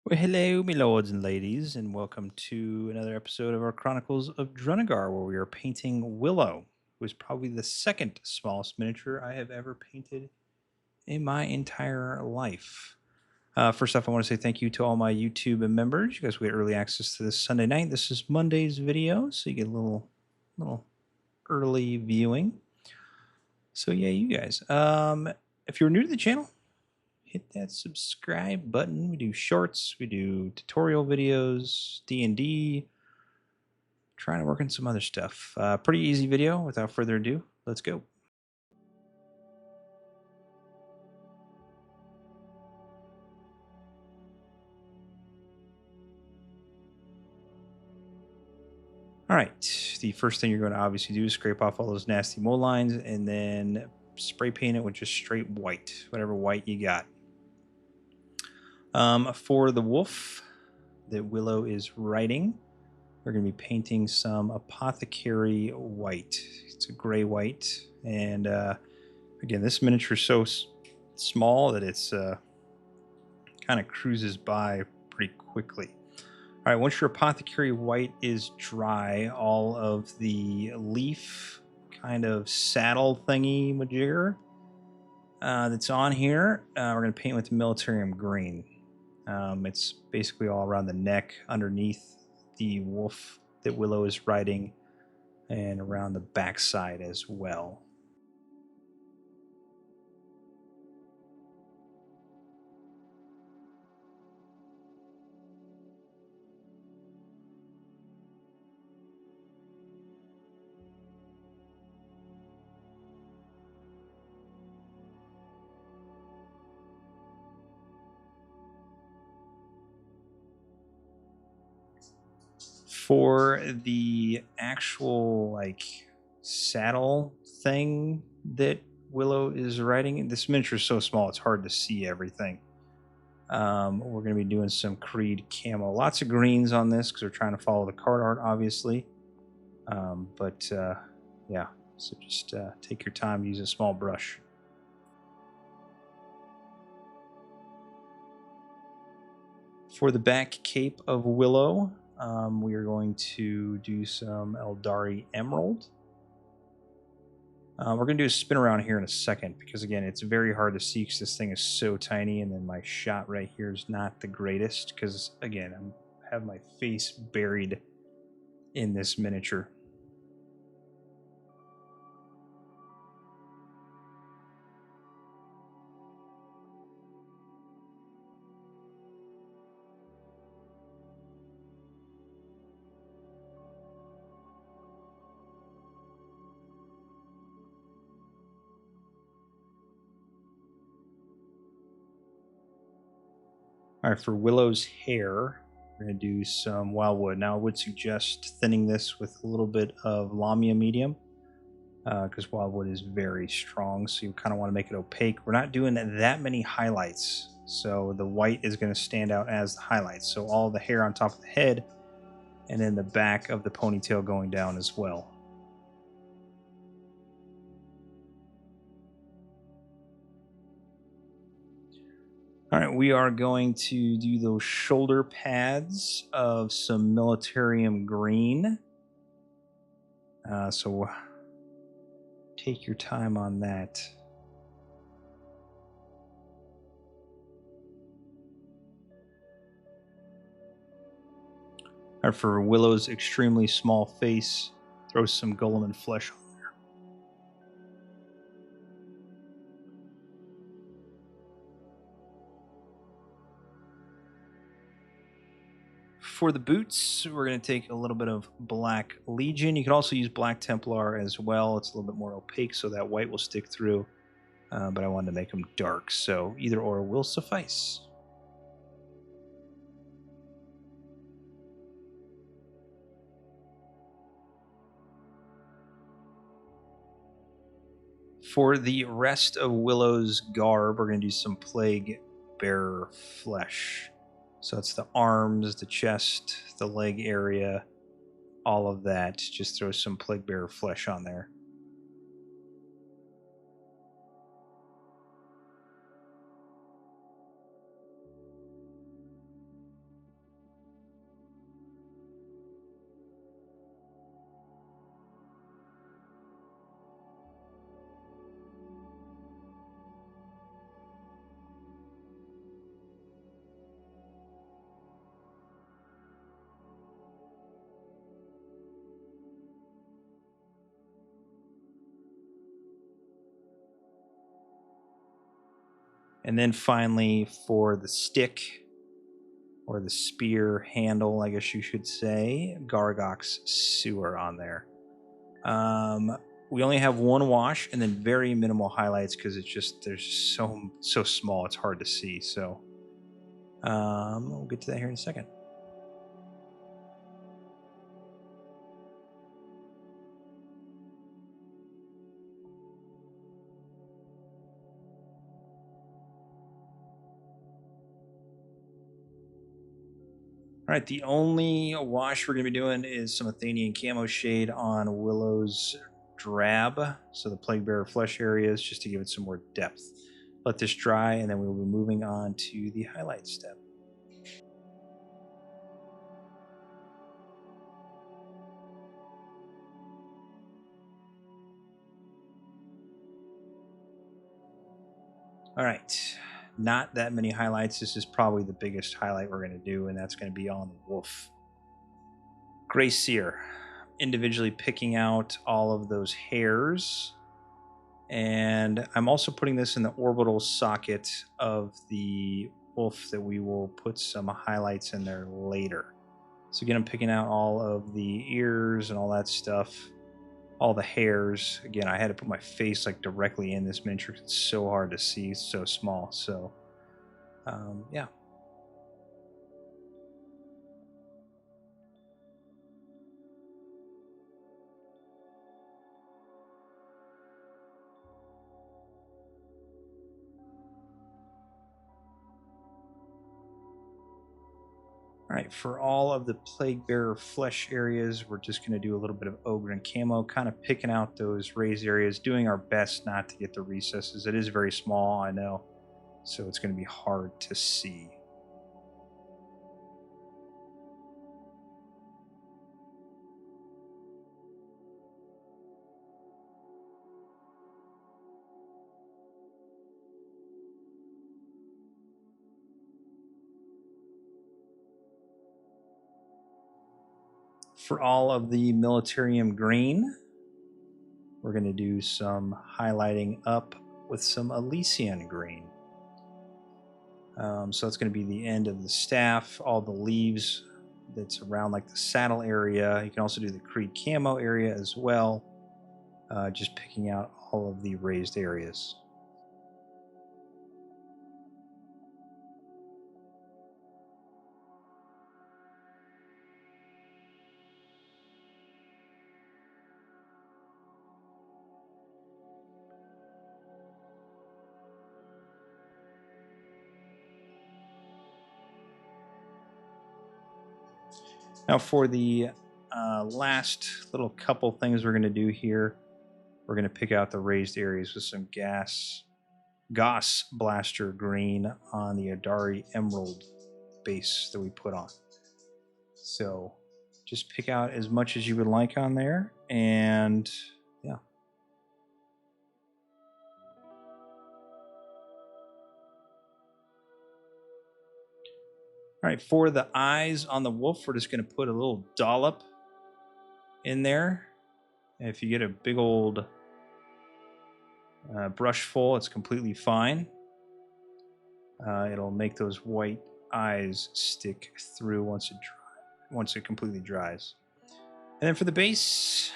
Well, hello, my lords and ladies, and welcome to another episode of our Chronicles of Drunagor, where we are painting Willow, who is probably the second smallest miniature I have ever painted in my entire life. First off, I want to say thank you to all my YouTube members. You guys will get early access to this Sunday night. This is Monday's video, so you get a little early viewing. So yeah, you guys. If you're new to the channel, hit that subscribe button. We do shorts, we do tutorial videos, D&D, trying to work on some other stuff. Pretty easy video. Without further ado, let's go. All right, the first thing you're going to obviously do is scrape off all those nasty mold lines and then spray paint it with just straight white, whatever white you got. For the wolf that Willow is riding, we're going to be painting some Apothecary White. It's a gray white, and again, this miniature is so small that it's kind of cruises by pretty quickly. All right, once your Apothecary White is dry, all of the leaf kind of saddle thingy majigger that's on here, we're going to paint with Militarium Green. It's basically all around the neck, underneath the wolf that Willow is riding, and around the backside as well. For the actual saddle thing that Willow is riding, this miniature is so small it's hard to see everything. We're going to be doing some Creed camo. Lots of greens on this because we're trying to follow the card art, obviously. Yeah, so just take your time, use a small brush. For the back cape of Willow, we are going to do some Aeldari Emerald. We're going to do a spin around here in a second because, again, it's very hard to see because this thing is so tiny, and then my shot right here is not the greatest because, again, I have my face buried in this miniature. All right, for Willow's hair, we're going to do some Wyldwood. Now, I would suggest thinning this with a little bit of Lamia medium because Wyldwood is very strong, so you kind of want to make it opaque. We're not doing that many highlights, so the white is going to stand out as the highlights. So all the hair on top of the head and then the back of the ponytail going down as well. All right, we are going to do those shoulder pads of some Militarium Green. So take your time on that. All right, for Willow's extremely small face, throw some Gulliman Flesh on there. For the boots, we're going to take a little bit of Black Legion. You can also use Black Templar as well. It's a little bit more opaque, so that white will stick through. But I wanted to make them dark, so either or will suffice. For the rest of Willow's garb, we're going to do some Plaguebearer Flesh. So it's the arms, the chest, the leg area, all of that. Just throw some Plaguebearer Flesh on there. And then finally, for the stick, or the spear handle, I guess you should say, Garaghak's Sewer on there. We only have one wash and then very minimal highlights because it's just, there's just so small, it's hard to see. So we'll get to that here in a second. All right, the only wash we're going to be doing is some Athnian Camoshade on Willow's drab, so the Plaguebearer Flesh areas, just to give it some more depth. Let this dry, and then we'll be moving on to the highlight step. All right, not that many highlights. This is probably the biggest highlight we're going to do, and that's going to be on the wolf. Gray Seer, individually picking out all of those hairs. And I'm also putting this in the orbital socket of the wolf that we will put some highlights in there later. So again, I'm picking out all of the ears and all that stuff, all the hairs. Again, I had to put my face like directly in this miniature. It's so hard to see, it's so small. So yeah. All right, for all of the Plaguebearer Flesh areas, we're just going to do a little bit of Ogryn Camo, kind of picking out those raised areas, doing our best not to get the recesses. It is very small, I know, so it's going to be hard to see. For all of the Militarium Green, we're going to do some highlighting up with some Elysian Green. So that's going to be the end of the staff, all the leaves that's around like the saddle area. You can also do the Creed Camo area as well, just picking out all of the raised areas. Now for the last little couple things we're going to do here, we're going to pick out the raised areas with some Gauss Blaster Green on the Aeldari Emerald base that we put on. So just pick out as much as you would like on there, and yeah. All right, for the eyes on the wolf, we're just going to put a little dollop in there. And if you get a big old brush full, it's completely fine. It'll make those white eyes stick through once it completely dries. And then for the base,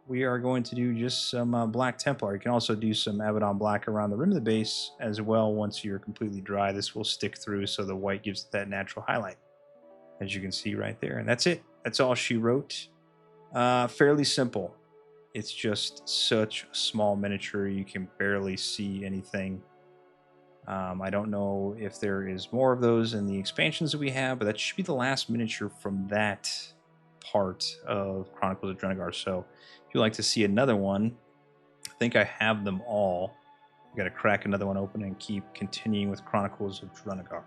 we are going to do just some black Templar. You can also do some Abaddon Black around the rim of the base as well. Once you're completely dry, this will stick through, so the white gives it that natural highlight, as you can see right there. And that's it. That's all she wrote. Fairly simple. It's just such a small miniature, you can barely see anything. I don't know if there is more of those in the expansions that we have, but that should be the last miniature from that part of Chronicles of Drunagor. So if you'd like to see another one, I think I have them all. I got to crack another one open and keep continuing with Chronicles of Drunagor.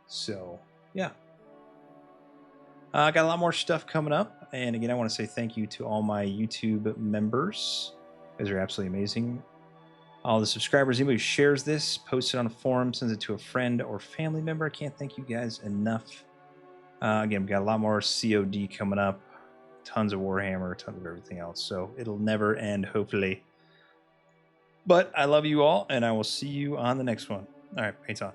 So yeah, I got a lot more stuff coming up. And again, I want to say thank you to all my YouTube members. You guys are absolutely amazing. All the subscribers, anybody who shares this, posts it on a forum, sends it to a friend or family member. I can't thank you guys enough. Again, we've got a lot more COD coming up, tons of Warhammer, tons of everything else. So it'll never end, hopefully. But I love you all, and I will see you on the next one. All right, paint's on.